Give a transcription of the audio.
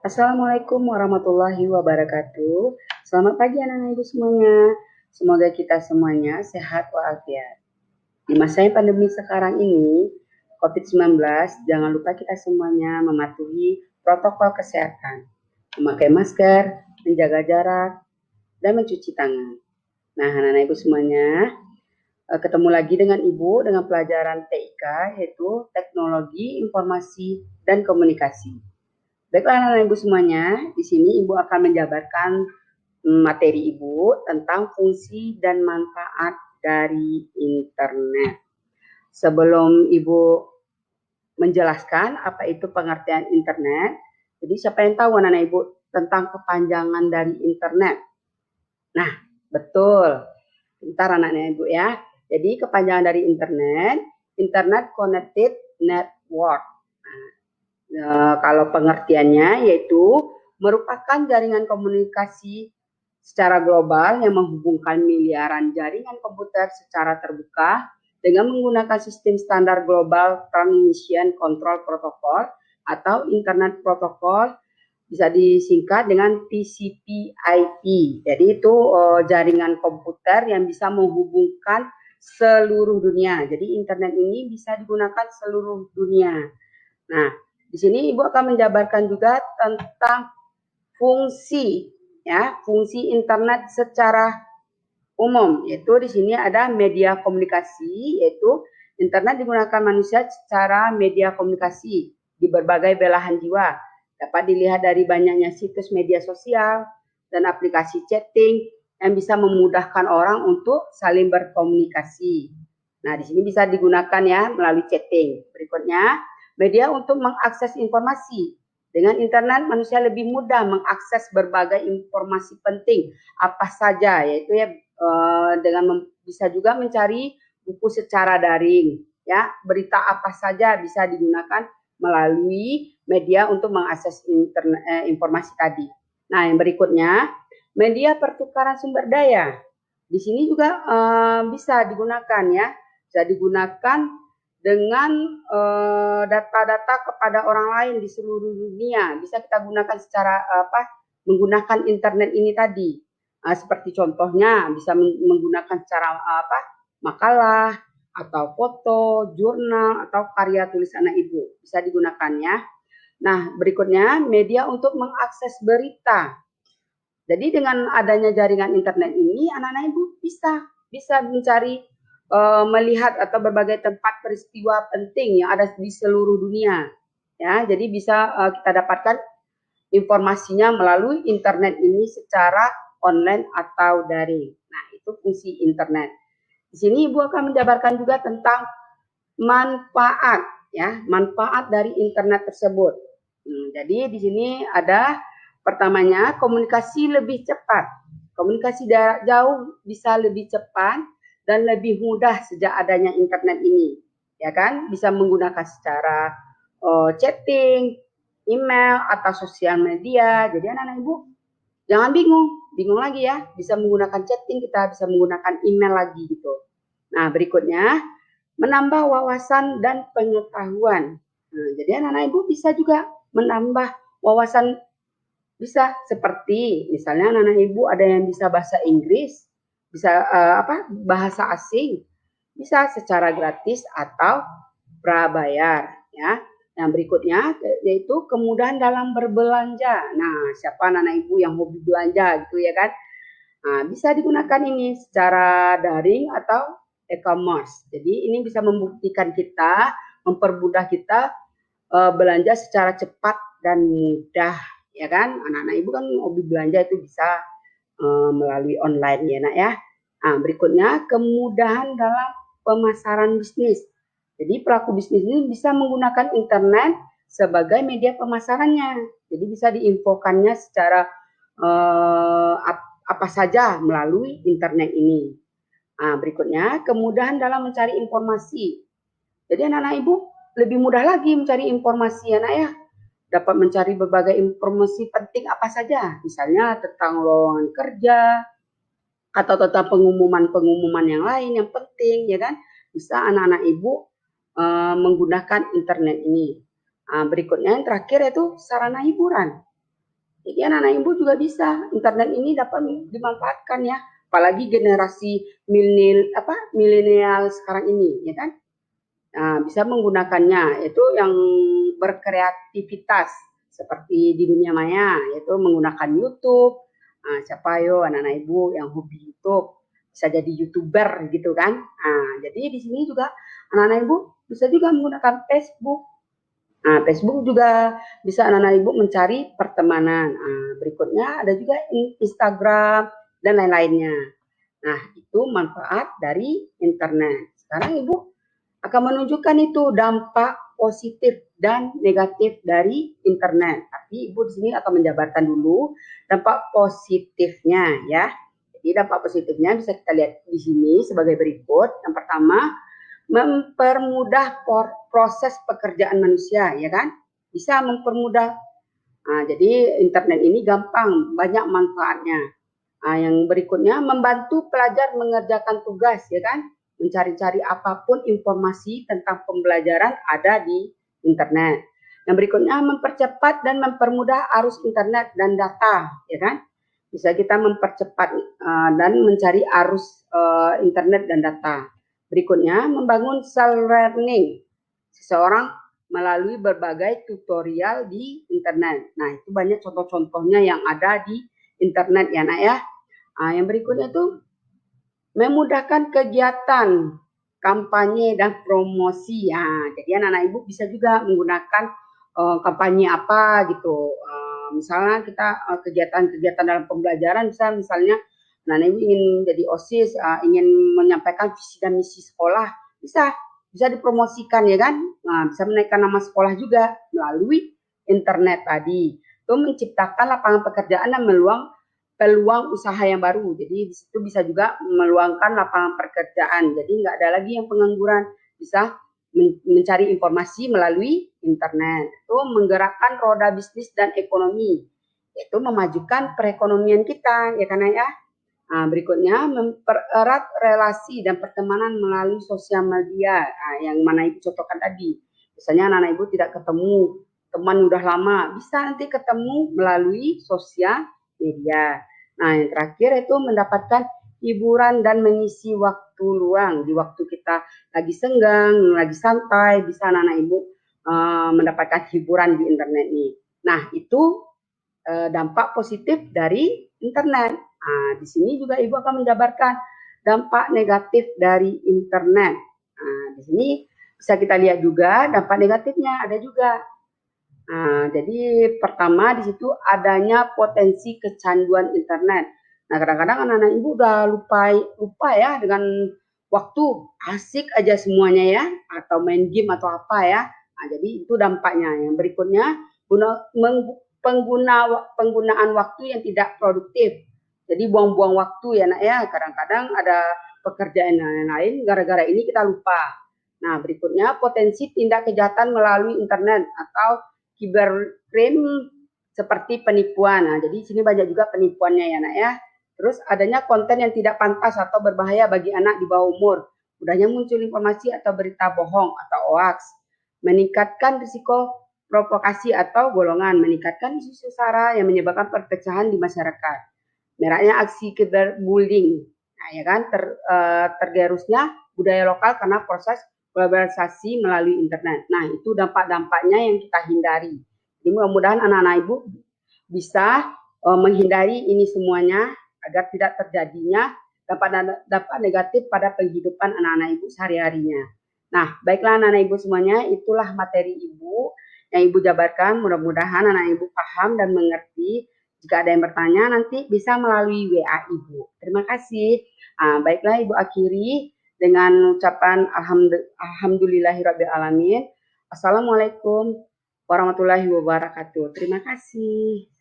Assalamualaikum warahmatullahi wabarakatuh. Selamat pagi anak-anak ibu semuanya. Semoga kita semuanya sehat walafiat. Di masa yang pandemi sekarang ini, COVID-19, jangan lupa kita semuanya mematuhi protokol kesehatan. Memakai masker, menjaga jarak, dan mencuci tangan. Nah, anak-anak ibu semuanya, ketemu lagi dengan ibu dengan pelajaran TIK, yaitu Teknologi Informasi dan Komunikasi. Baiklah anak-anak ibu semuanya, di sini ibu akan menjabarkan materi ibu tentang fungsi dan manfaat dari internet. Sebelum ibu menjelaskan apa itu pengertian internet, jadi siapa yang tahu anak-anak ibu tentang kepanjangan dari internet? Nah, betul. Bentar anak-anak ibu ya. Jadi kepanjangan dari Internet Connected Network. Kalau pengertiannya yaitu merupakan jaringan komunikasi secara global yang menghubungkan miliaran jaringan komputer secara terbuka dengan menggunakan sistem standar Global Transmission Control Protocol atau Internet Protocol, bisa disingkat dengan TCP/IP. Jadi itu jaringan komputer yang bisa menghubungkan seluruh dunia. Jadi internet ini bisa digunakan seluruh dunia. Nah, di sini Ibu akan menjabarkan juga tentang fungsi fungsi internet secara umum, yaitu di sini ada media komunikasi, yaitu internet digunakan manusia secara media komunikasi di berbagai belahan jiwa. Dapat dilihat dari banyaknya situs media sosial dan aplikasi chatting yang bisa memudahkan orang untuk saling berkomunikasi. Nah, di sini bisa digunakan ya melalui chatting. Berikutnya, media untuk mengakses informasi. Dengan internet, manusia lebih mudah mengakses berbagai informasi penting apa saja, yaitu ya dengan bisa juga mencari buku secara daring, ya berita apa saja bisa digunakan melalui media untuk mengakses informasi tadi. Nah, yang berikutnya, media pertukaran sumber daya. Di sini juga bisa digunakan ya, bisa digunakan dengan data-data kepada orang lain di seluruh dunia. Bisa kita gunakan secara menggunakan internet ini tadi. Seperti contohnya bisa menggunakan cara makalah atau foto, jurnal atau karya tulis anak ibu. Bisa digunakan ya. Nah, berikutnya media untuk mengakses berita. Jadi dengan adanya jaringan internet ini, anak-anak ibu bisa mencari melihat atau berbagai tempat peristiwa penting yang ada di seluruh dunia. Ya, jadi bisa kita dapatkan informasinya melalui internet ini secara online atau daring. Nah, itu fungsi internet. Di sini Ibu akan menjabarkan juga tentang manfaat manfaat dari internet tersebut. Jadi di sini ada pertamanya komunikasi lebih cepat. Komunikasi jauh bisa lebih cepat dan lebih mudah sejak adanya internet ini, ya kan? Bisa menggunakan secara chatting, email atau sosial media. Jadi anak-anak ibu jangan bingung lagi ya. Bisa menggunakan chatting, kita bisa menggunakan email lagi gitu. Nah, berikutnya menambah wawasan dan pengetahuan. Nah, jadi anak-anak ibu bisa juga menambah wawasan, bisa seperti misalnya anak-anak ibu ada yang bisa bahasa Inggris, bisa bahasa asing, bisa secara gratis atau prabayar ya. Yang berikutnya yaitu kemudahan dalam berbelanja. Nah, siapa anak-anak ibu yang hobi belanja gitu ya kan? Nah, bisa digunakan ini secara daring atau e-commerce. Jadi ini bisa membuktikan kita, mempermudah kita belanja secara cepat dan mudah, ya kan? Anak-anak ibu kan hobi belanja itu bisa melalui online ya nak ya. Nah, berikutnya kemudahan dalam pemasaran bisnis. Jadi pelaku bisnis ini bisa menggunakan internet sebagai media pemasarannya. Jadi bisa diinfokannya secara apa saja melalui internet ini. Nah, berikutnya kemudahan dalam mencari informasi. Jadi anak-anak ibu lebih mudah lagi mencari informasi anak ya. Dapat mencari berbagai informasi penting apa saja, misalnya tentang lowongan kerja atau tentang pengumuman-pengumuman yang lain yang penting ya kan. Bisa anak-anak ibu menggunakan internet ini. Nah, berikutnya yang terakhir yaitu sarana hiburan. Jadi anak-anak ibu juga bisa, internet ini dapat dimanfaatkan ya, apalagi generasi milenial sekarang ini, ya kan? Nah, bisa menggunakannya, itu yang berkreativitas seperti di dunia maya, yaitu menggunakan YouTube. Nah, siapa yo anak-anak ibu yang hobi YouTube bisa jadi YouTuber gitu kan? Nah, jadi di sini juga anak-anak ibu bisa juga menggunakan Facebook. Nah, Facebook juga bisa anak-anak ibu mencari pertemanan. Nah, berikutnya ada juga Instagram dan lain-lainnya. Nah, itu manfaat dari internet. Sekarang ibu akan menunjukkan itu dampak positif dan negatif dari internet. Tapi ibu di sini akan menjabarkan dulu dampak positifnya ya. Jadi dampak positifnya bisa kita lihat di sini sebagai berikut. Yang pertama, mempermudah proses pekerjaan manusia, ya kan? Bisa mempermudah. Nah, jadi internet ini gampang, banyak manfaatnya. Nah, yang berikutnya membantu pelajar mengerjakan tugas, ya kan? Mencari-cari apapun informasi tentang pembelajaran ada di internet. Yang berikutnya mempercepat dan mempermudah arus internet dan data, ya kan? Bisa kita mempercepat dan mencari arus internet dan data. Berikutnya membangun self-learning. Seseorang melalui berbagai tutorial di internet. Nah, itu banyak contoh-contohnya yang ada di internet ya, Nak ya. Nah, yang berikutnya tuh memudahkan kegiatan kampanye dan promosi. Ya, jadi anak-anak ibu bisa juga menggunakan kampanye apa gitu. Misalnya kita kegiatan-kegiatan dalam pembelajaran, misalnya anak-anak ibu ingin jadi OSIS, ingin menyampaikan visi dan misi sekolah, bisa dipromosikan ya kan. Nah, bisa menaikkan nama sekolah juga melalui internet tadi. Itu menciptakan lapangan pekerjaan dan peluang usaha yang baru. Jadi di situ bisa juga meluangkan lapangan pekerjaan. Jadi nggak ada lagi yang pengangguran, bisa mencari informasi melalui internet. Itu menggerakkan roda bisnis dan ekonomi, yaitu memajukan perekonomian kita, ya kan ya. Nah, berikutnya mempererat relasi dan pertemanan melalui sosial media. Nah, yang mana ibu contohkan tadi. Misalnya anak-anak ibu tidak ketemu teman udah lama, bisa nanti ketemu melalui sosial media. Nah, yang terakhir itu mendapatkan hiburan dan mengisi waktu luang. Di waktu kita lagi senggang, lagi santai, bisa anak-anak ibu mendapatkan hiburan di internet nih. Nah, itu dampak positif dari internet. Nah, di sini juga ibu akan menjabarkan dampak negatif dari internet. Nah, di sini bisa kita lihat juga dampak negatifnya ada juga. Nah, jadi pertama di situ adanya potensi kecanduan internet. Nah, kadang-kadang anak-anak ibu udah lupa ya dengan waktu, asik aja semuanya ya, atau main game atau apa ya. Nah, jadi itu dampaknya. Yang berikutnya penggunaan waktu yang tidak produktif. Jadi buang-buang waktu ya nak ya. Kadang-kadang ada pekerjaan lain gara-gara ini kita lupa. Nah, berikutnya potensi tindak kejahatan melalui internet atau cybercrime seperti penipuan. Nah, jadi sini banyak juga penipuannya ya nak ya. Terus adanya konten yang tidak pantas atau berbahaya bagi anak di bawah umur. Mudahnya muncul informasi atau berita bohong atau hoax. Meningkatkan risiko provokasi atau golongan. Meningkatkan isu sara yang menyebabkan perpecahan di masyarakat. Meraknya aksi cyberbullying. Nah, ya kan tergerusnya budaya lokal karena proses globalisasi melalui internet. Nah, itu dampak-dampaknya yang kita hindari. Jadi mudah-mudahan anak-anak ibu bisa menghindari ini semuanya agar tidak terjadinya dampak negatif pada kehidupan anak-anak ibu sehari-harinya. Nah, baiklah anak-anak ibu semuanya, itulah materi ibu yang ibu jabarkan. Mudah-mudahan anak ibu paham dan mengerti. Jika ada yang bertanya, nanti bisa melalui WA ibu. Terima kasih. Baiklah, ibu akhiri dengan ucapan alhamdulillahirabbil alamin. Assalamualaikum warahmatullahi wabarakatuh. Terima kasih.